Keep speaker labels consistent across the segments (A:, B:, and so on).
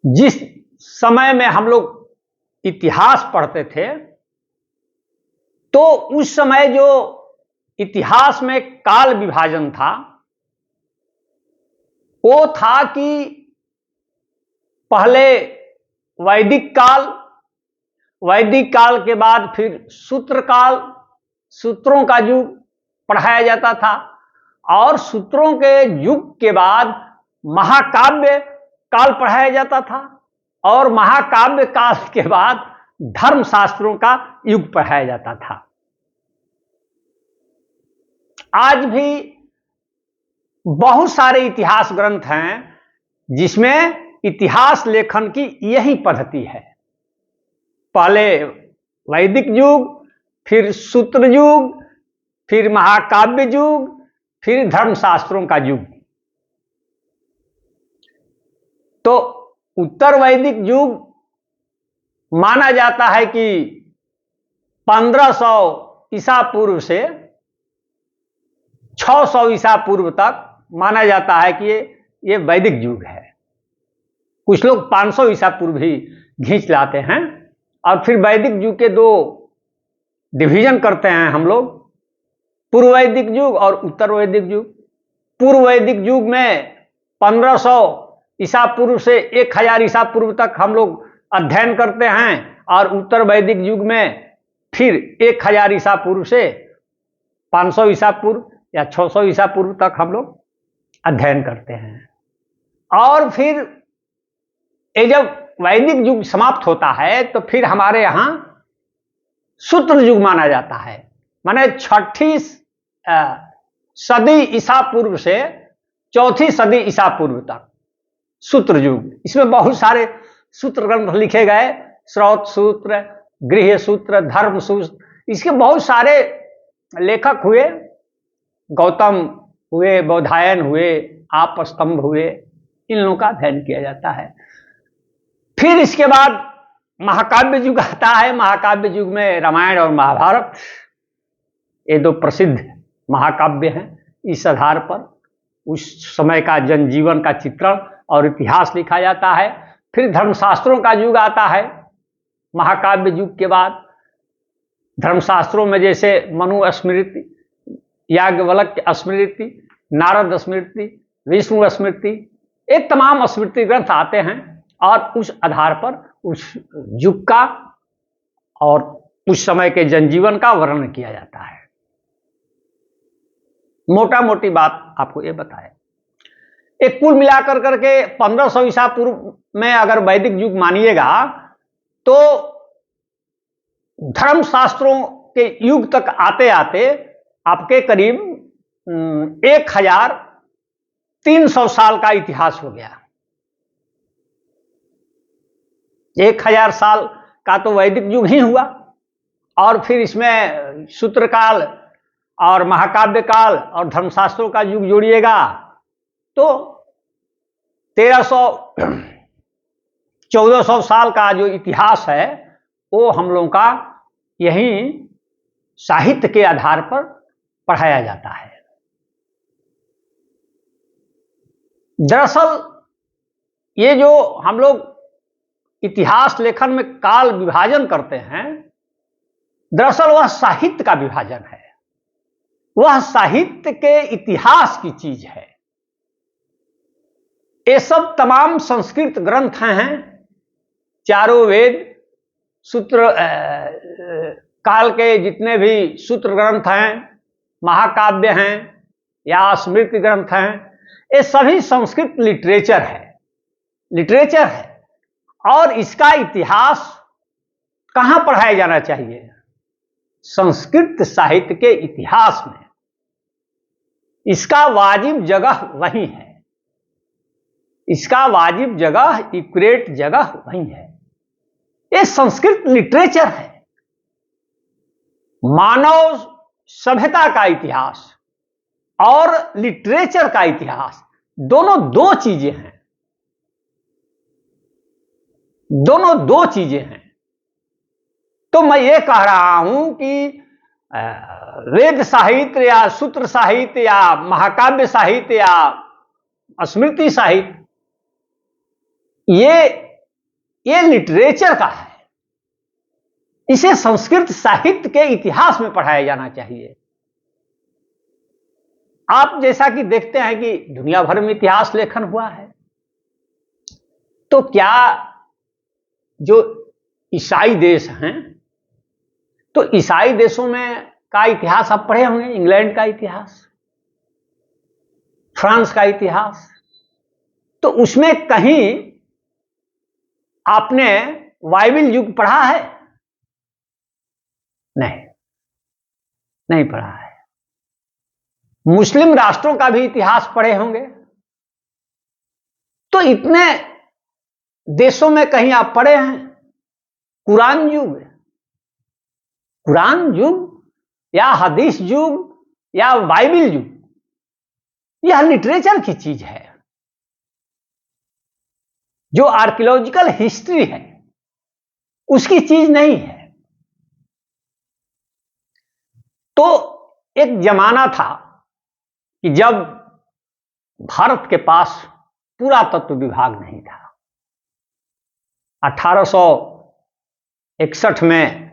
A: जिस समय में हम लोग इतिहास पढ़ते थे तो उस समय जो इतिहास में काल विभाजन था वो था कि पहले वैदिक काल, वैदिक काल के बाद फिर सूत्र काल, सूत्रों का युग पढ़ाया जाता था और सूत्रों के युग के बाद महाकाव्य काल पढ़ाया जाता था और महाकाव्य काल के बाद धर्मशास्त्रों का युग पढ़ाया जाता था। आज भी बहुत सारे इतिहास ग्रंथ हैं जिसमें इतिहास लेखन की यही पद्धति है। पहले वैदिक युग, फिर सूत्र युग, फिर महाकाव्य युग, फिर धर्मशास्त्रों का युग। तो उत्तर वैदिक युग माना जाता है कि 1500 ईसा पूर्व से 600 ईसा पूर्व तक माना जाता है कि ये वैदिक युग है। कुछ लोग 500 ईसा पूर्व भी खींच लाते हैं और फिर वैदिक युग के दो डिवीजन करते हैं हम लोग, पूर्व वैदिक युग और उत्तर वैदिक युग। पूर्व वैदिक युग में 1500 ईसा पूर्व से 1000 ईसा पूर्व तक हम लोग अध्ययन करते हैं और उत्तर वैदिक युग में फिर 1000 ईसा पूर्व से 500 ईसा पूर्व या 600 ईसा पूर्व तक हम लोग अध्ययन करते हैं। और फिर ये जब वैदिक युग समाप्त होता है तो फिर हमारे यहाँ सूत्र युग माना जाता है, माने 6ठी सदी ईसा पूर्व से 4थी सदी ईसा पूर्व तक सूत्र युग। इसमें बहुत सारे सूत्र ग्रंथ लिखे गए, श्रौत सूत्र, गृह सूत्र, धर्म सूत्र, इसके बहुत सारे लेखक हुए, गौतम हुए, बौधायन हुए, आपस्तंभ हुए, इन लोगों का अध्ययन किया जाता है। फिर इसके बाद महाकाव्य युग आता है। महाकाव्य युग में रामायण और महाभारत ये दो प्रसिद्ध महाकाव्य हैं। इस आधार पर उस समय का जनजीवन का चित्रण और इतिहास लिखा जाता है। फिर धर्मशास्त्रों का युग आता है महाकाव्य युग के बाद। धर्मशास्त्रों में जैसे मनु स्मृति, याज्ञवल्क्य स्मृति, नारद स्मृति, विष्णु स्मृति, एक तमाम स्मृति ग्रंथ आते हैं और उस आधार पर उस युग का और उस समय के जनजीवन का वर्णन किया जाता है। मोटा मोटी बात आपको ये बताए। एक कुल मिलाकर करके 1500 ईसा पूर्व में अगर वैदिक युग मानिएगा तो धर्मशास्त्रों के युग तक आते आते आपके करीब 1300 साल का इतिहास हो गया। 1000 साल का तो वैदिक युग ही हुआ और फिर इसमें सूत्र काल और महाकाव्य काल और धर्मशास्त्रों का युग जोड़िएगा तो 1400 साल का जो इतिहास है वो हम लोगों का यही साहित्य के आधार पर पढ़ाया जाता है। दरअसल ये जो हम लोग इतिहास लेखन में काल विभाजन करते हैं, दरअसल वह साहित्य का विभाजन है, वह साहित्य के इतिहास की चीज है। ये सब तमाम संस्कृत ग्रंथ हैं, चारों वेद, सूत्र काल के जितने भी सूत्र ग्रंथ हैं, महाकाव्य हैं या स्मृति ग्रंथ हैं, ये सभी संस्कृत लिटरेचर है। और इसका इतिहास कहां पढ़ाया जाना चाहिए? संस्कृत साहित्य के इतिहास में। इसका वाजिब जगह वही है, इसका वाजिब जगह, इक्वरेट जगह वही है। ये संस्कृत लिटरेचर है। मानव सभ्यता का इतिहास और लिटरेचर का इतिहास दोनों दो चीजें हैं, दोनों दो चीजें हैं। तो मैं ये कह रहा हूं कि वेद साहित्य या सूत्र साहित्य या महाकाव्य साहित्य या स्मृति साहित्य, ये ये लिटरेचर का है, इसे संस्कृत साहित्य के इतिहास में पढ़ाया जाना चाहिए। आप जैसा कि देखते हैं कि दुनिया भर में इतिहास लेखन हुआ है, तो क्या जो ईसाई देश हैं, तो ईसाई देशों में का इतिहास आप पढ़े होंगे, इंग्लैंड का इतिहास, फ्रांस का इतिहास, तो उसमें कहीं आपने बाइबिल युग पढ़ा है? नहीं, नहीं पढ़ा है। मुस्लिम राष्ट्रों का भी इतिहास पढ़े होंगे, तो इतने देशों में कहीं आप पढ़े हैं कुरान युग? कुरान युग या हदीस युग या बाइबिल युग, यह लिटरेचर की चीज है। जो आर्कियोलॉजिकल हिस्ट्री है उसकी चीज नहीं है। तो एक जमाना था कि जब भारत के पास पुरातत्व विभाग नहीं था। 1861 में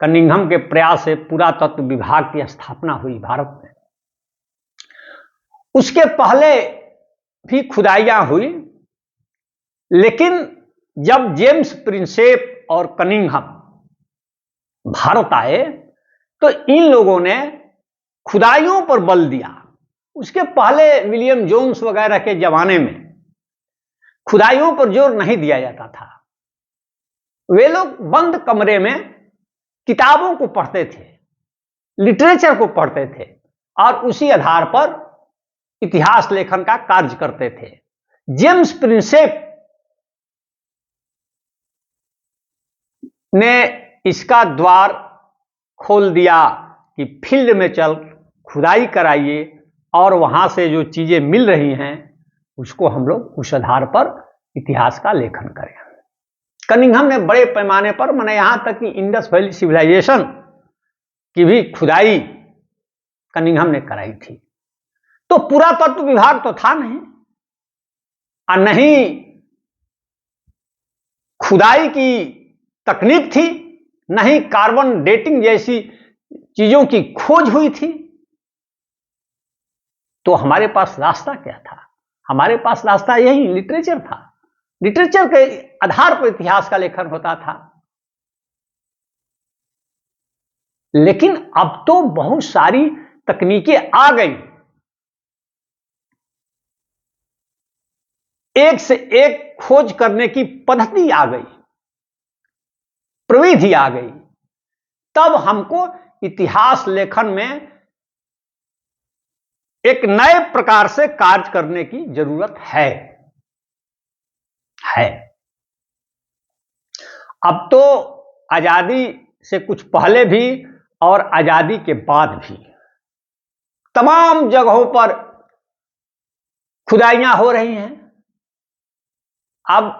A: कनिंघम के प्रयास से पुरातत्व विभाग की स्थापना हुई भारत में। उसके पहले भी खुदाइयां हुई, लेकिन जब जेम्स प्रिंसेप और कनिंघम भारत आए तो इन लोगों ने खुदाइयों पर बल दिया। उसके पहले विलियम जोन्स वगैरह के जमाने में खुदाइयों पर जोर नहीं दिया जाता था। वे लोग बंद कमरे में किताबों को पढ़ते थे, लिटरेचर को पढ़ते थे और उसी आधार पर इतिहास लेखन का कार्य करते थे। जेम्स प्रिंसेप ने इसका द्वार खोल दिया कि फील्ड में चल खुदाई कराइए और वहां से जो चीजें मिल रही हैं उसको हम लोग उस आधार पर इतिहास का लेखन करें। कनिंघम ने बड़े पैमाने पर, माने यहां तक कि इंडस वैली सिविलाइजेशन की भी खुदाई कनिंघम ने कराई थी। तो पुरातत्व विभाग तो था नहीं, और नहीं खुदाई की तकनीक थी, नहीं कार्बन डेटिंग जैसी चीजों की खोज हुई थी। तो हमारे पास रास्ता क्या था? हमारे पास रास्ता यही लिटरेचर था। लिटरेचर के आधार पर इतिहास का लेखन होता था। लेकिन अब तो बहुत सारी तकनीकें आ गई, एक से एक खोज करने की पद्धति आ गई, प्रविधि आ गई। तब हमको इतिहास लेखन में एक नए प्रकार से कार्य करने की जरूरत है। अब तो आजादी से कुछ पहले भी और आजादी के बाद भी तमाम जगहों पर खुदाइयां हो रही हैं। अब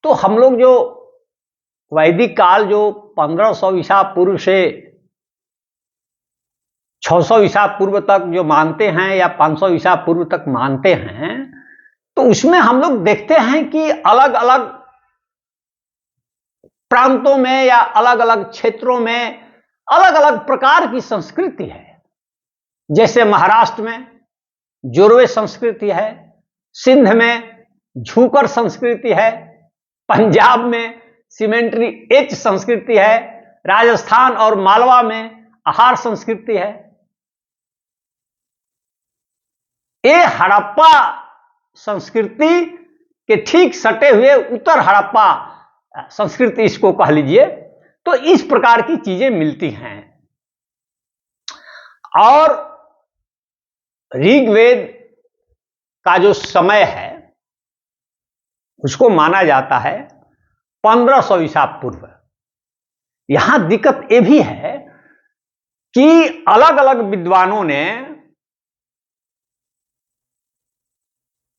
A: तो हम लोग जो वैदिक काल जो 1500 ईसा पूर्व से 600 ईसा पूर्व तक जो मानते हैं या 500 ईसा पूर्व तक मानते हैं, तो उसमें हम लोग देखते हैं कि अलग अलग प्रांतों में या अलग अलग क्षेत्रों में अलग अलग प्रकार की संस्कृति है। जैसे महाराष्ट्र में जोरवे संस्कृति है, सिंध में झूकर संस्कृति है, पंजाब में सीमेंट्री एच संस्कृति है, राजस्थान और मालवा में आहार संस्कृति है। ये हड़प्पा संस्कृति के ठीक सटे हुए उत्तर हड़प्पा संस्कृति इसको कह लीजिए। तो इस प्रकार की चीजें मिलती हैं। और ऋग्वेद का जो समय है उसको माना जाता है 1500 ईसा पूर्व। यहां दिक्कत यह भी है कि अलग अलग विद्वानों ने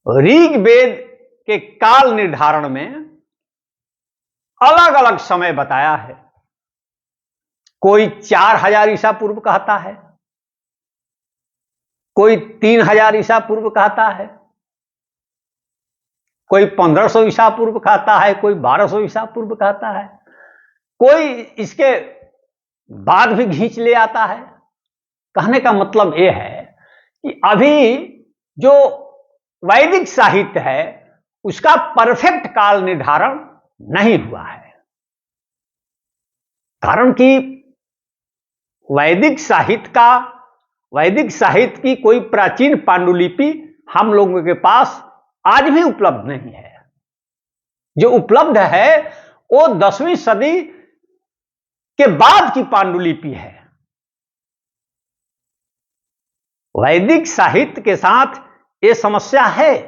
A: ऋग्वेद के काल निर्धारण में अलग अलग समय बताया है। कोई 4000 ईसा पूर्व कहता है, कोई 3000 ईसा पूर्व कहता है, कोई 1500 ईसा पूर्व कहता है, कोई 1200 ईसा पूर्व कहता है, कोई इसके बाद भी खींच ले आता है। कहने का मतलब यह है कि अभी जो वैदिक साहित्य है उसका परफेक्ट काल निर्धारण नहीं हुआ है। कारण कि वैदिक साहित्य की कोई प्राचीन पांडुलिपि हम लोगों के पास आज भी उपलब्ध नहीं है। जो उपलब्ध है वो 10वीं सदी के बाद की पांडुलिपि है। वैदिक साहित्य के साथ ये समस्या है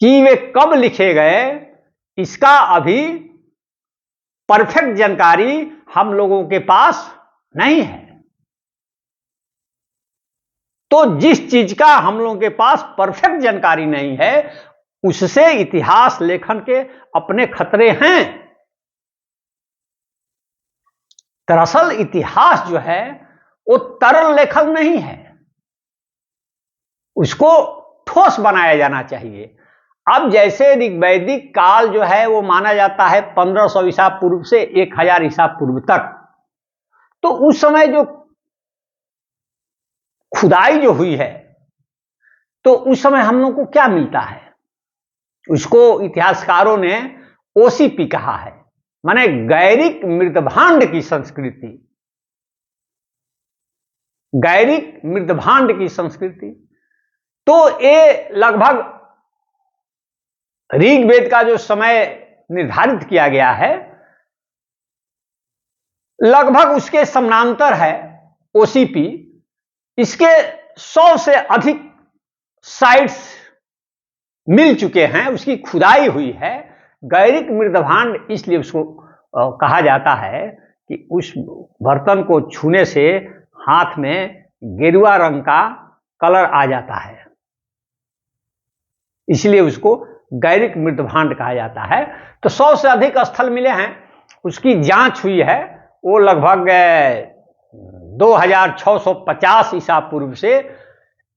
A: कि वे कब लिखे गए, इसका अभी परफेक्ट जानकारी हम लोगों के पास नहीं है। तो जिस चीज का हम लोगों के पास परफेक्ट जानकारी नहीं है, उससे इतिहास लेखन के अपने खतरे हैं। दरअसल इतिहास जो है वो तरल लेखन नहीं है, उसको ठोस बनाया जाना चाहिए। अब जैसे ऋग्वैदिक काल जो है वो माना जाता है 1500 ईसा पूर्व से 1000 ईसा पूर्व तक, तो उस समय जो खुदाई जो हुई है तो उस समय हम लोग को क्या मिलता है, उसको इतिहासकारों ने ओसीपी कहा है, माने गैरिक मृदभांड की संस्कृति। गैरिक मृदभांड की संस्कृति तो ये लगभग ऋग्वेद का जो समय निर्धारित किया गया है लगभग उसके समानांतर है ओसीपी। इसके 100 से अधिक साइट्स मिल चुके हैं, उसकी खुदाई हुई है। गैरिक मृदभांड इसलिए उसको कहा जाता है कि उस बर्तन को छूने से हाथ में गेरुआ रंग का कलर आ जाता है, इसलिए उसको गैरिक मृदभांड कहा जाता है। तो 100 से अधिक स्थल मिले हैं, उसकी जांच हुई है। वो लगभग 2650 ईसा पूर्व से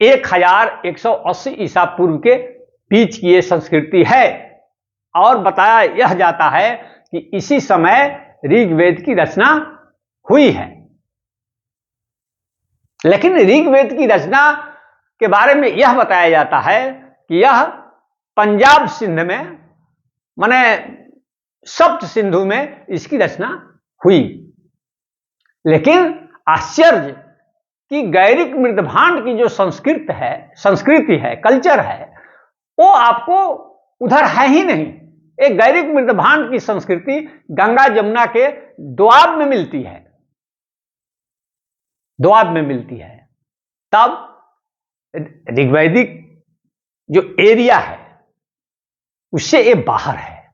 A: 1180 ईसा पूर्व के बीच की ये संस्कृति है। और बताया यह जाता है कि इसी समय ऋग्वेद की रचना हुई है। लेकिन ऋग्वेद की रचना के बारे में यह बताया जाता है कि यह पंजाब सिंध में माने सप्त सिंधु में इसकी रचना हुई। लेकिन आश्चर्य कि गैरिक मृदभांड की जो संस्कृति है, कल्चर है, वो आपको उधर है ही नहीं। एक गैरिक मृदभांड की संस्कृति गंगा जमुना के दोआब में मिलती है, दोआब में मिलती है। तब ऋग्वैदिक जो एरिया है उससे ये बाहर है,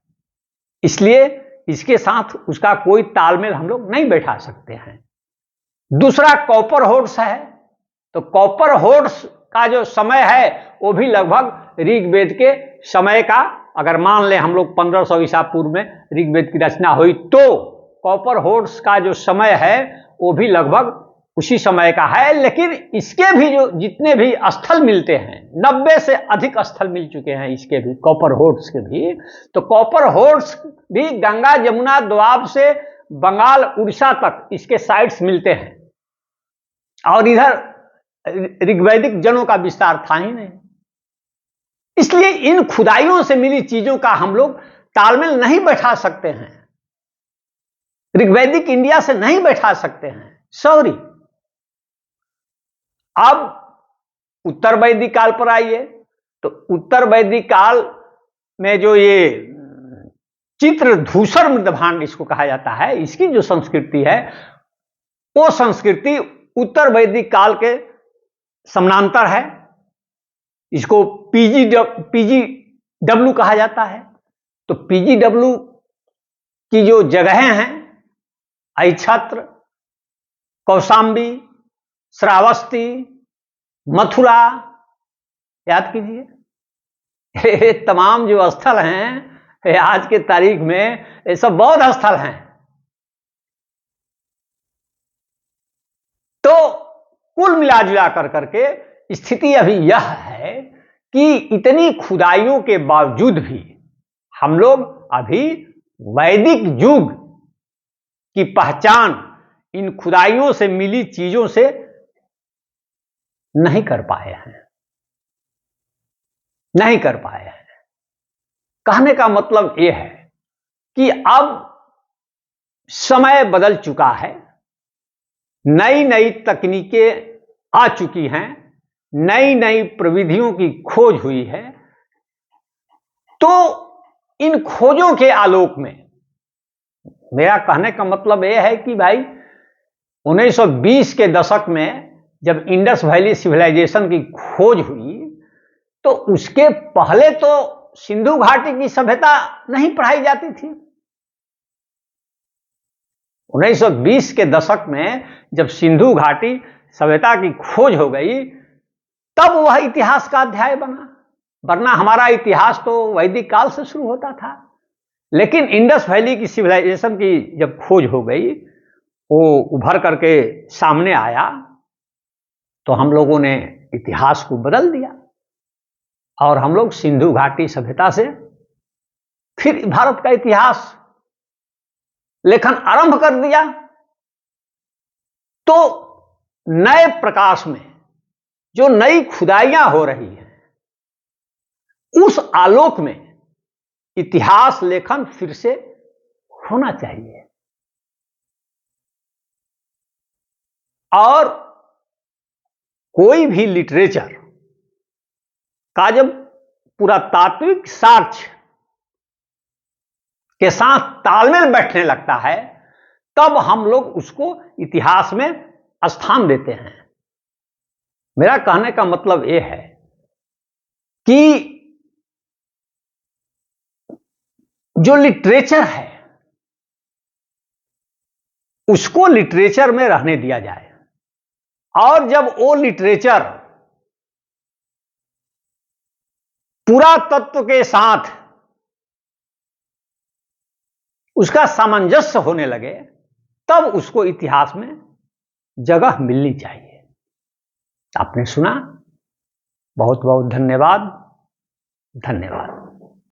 A: इसलिए इसके साथ उसका कोई तालमेल हम लोग नहीं बैठा सकते हैं। दूसरा कॉपर होड्स है, तो कॉपर होड्स का जो समय है वो भी लगभग ऋग्वेद के समय का, अगर मान लें हम लोग 1500 ईसा पूर्व में ऋग्वेद की रचना हुई तो कॉपर होड्स का जो समय है वो भी लगभग उसी समय का है। लेकिन इसके भी जो जितने भी स्थल मिलते हैं, 90 से अधिक स्थल मिल चुके हैं इसके भी, कॉपर होड्स के भी। तो कॉपर होड्स भी गंगा जमुना दोआब से बंगाल उड़ीसा तक इसके साइट्स मिलते हैं, और इधर ऋग्वैदिक जनों का विस्तार था ही नहीं। इसलिए इन खुदाइयों से मिली चीजों का हम लोग तालमेल नहीं बैठा सकते हैं, ऋग्वैदिक इंडिया से नहीं बैठा सकते हैं। सॉरी। अब उत्तर वैदिक काल पर आइए, तो उत्तर वैदिक काल में जो ये चित्रधूसर मृदभांड इसको कहा जाता है, इसकी जो संस्कृति है वो संस्कृति उत्तर वैदिक काल के समानांतर है। इसको पीजीडब्ल्यू कहा जाता है। तो पीजीडब्ल्यू की जो जगहें हैं, अहिछत्र, कौशाम्बी, श्रावस्ती, मथुरा, याद कीजिए, तमाम जो स्थल हैं आज के तारीख में ये सब बौद्ध स्थल हैं। तो कुल मिला जुला कर करके स्थिति अभी यह है कि इतनी खुदाइयों के बावजूद भी हम लोग अभी वैदिक युग की पहचान इन खुदाइयों से मिली चीजों से नहीं कर पाए हैं, नहीं कर पाए हैं। कहने का मतलब यह है कि अब समय बदल चुका है, नई नई तकनीकें आ चुकी हैं, नई नई प्रविधियों की खोज हुई है। तो इन खोजों के आलोक में मेरा कहने का मतलब यह है कि भाई 1920 के दशक में जब इंडस वैली सिविलाइजेशन की खोज हुई तो उसके पहले तो सिंधु घाटी की सभ्यता नहीं पढ़ाई जाती थी। 1920 के दशक में जब सिंधु घाटी सभ्यता की खोज हो गई तब वह इतिहास का अध्याय बना, वरना हमारा इतिहास तो वैदिक काल से शुरू होता था। लेकिन इंडस वैली की सिविलाइजेशन की जब खोज हो गई, वो उभर करके सामने आया, तो हम लोगों ने इतिहास को बदल दिया और हम लोग सिंधु घाटी सभ्यता से फिर भारत का इतिहास लेखन आरंभ कर दिया। तो नए प्रकाश में जो नई खुदाइयां हो रही हैं, उस आलोक में इतिहास लेखन फिर से होना चाहिए। और कोई भी लिटरेचर का जब पुरातात्विक साक्ष्य के साथ तालमेल बैठने लगता है तब हम लोग उसको इतिहास में स्थान देते हैं। मेरा कहने का मतलब यह है कि जो लिटरेचर है उसको लिटरेचर में रहने दिया जाए, और जब वो लिटरेचर पुरातत्व के साथ उसका सामंजस्य होने लगे तब उसको इतिहास में जगह मिलनी चाहिए। आपने सुना, बहुत बहुत धन्यवाद। धन्यवाद।